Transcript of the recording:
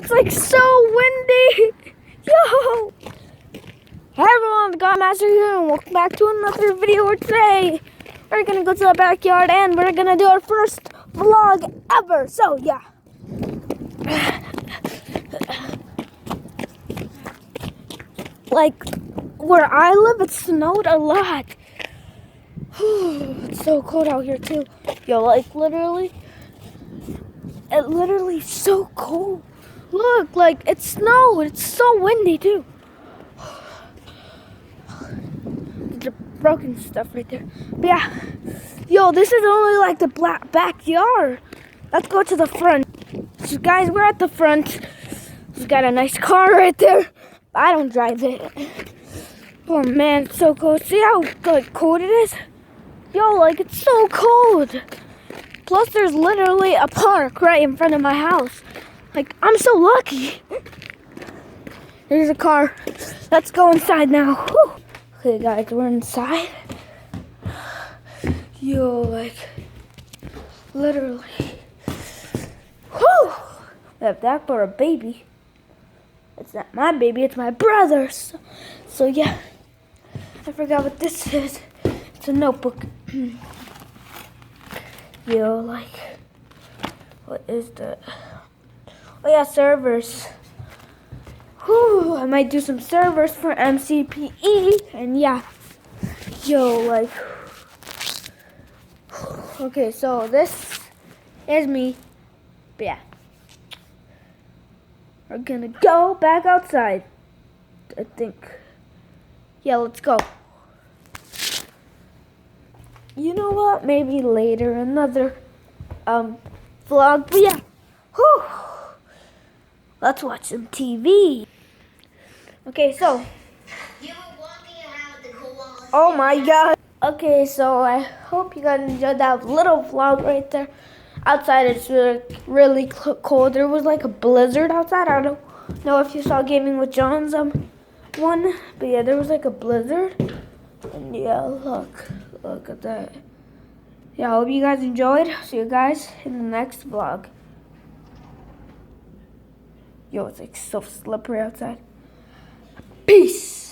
It's like so windy. Yo! Hey everyone, the Godmaster here, and welcome back to another video. Today, we're gonna go to the backyard and we're gonna do our first vlog ever. So yeah. Like where I live, it snowed a lot. It's so cold out here too. Yo, like literally so cold. Look, like it snowed. It's so windy too. The broken stuff right there. But yeah, yo, this is only like the backyard. Let's go to the front. So guys, we're at the front. We've got a nice car right there. I don't drive it. Oh man, it's so cold. See how like cold it is? Yo, like it's so cold. Plus there's literally a park right in front of my house. Like I'm so lucky. There's a car. Let's go inside now. Whew. Okay guys, we're inside. Yo, like literally. Whew. We have that for a baby. It's not my baby, it's my brother's. So yeah. I forgot what this is. It's a notebook. Yo, like, what is that? Oh yeah, servers. Whew, I might do some servers for MCPE, and yeah. Yo, like, okay, so this is me. But yeah. We're gonna go back outside, I think. Yeah, let's go. You know what? Maybe later another vlog. But yeah. Whew. Let's watch some TV. Okay, so. Oh my god. Okay, so I hope you guys enjoyed that little vlog right there. Outside it's really cold. There was like a blizzard outside. I don't know if you saw Gaming with John's one, but yeah, there was like a blizzard. And yeah, look at that. Yeah, I hope you guys enjoyed. See you guys in the next vlog. Yo, it's like so slippery outside. Peace.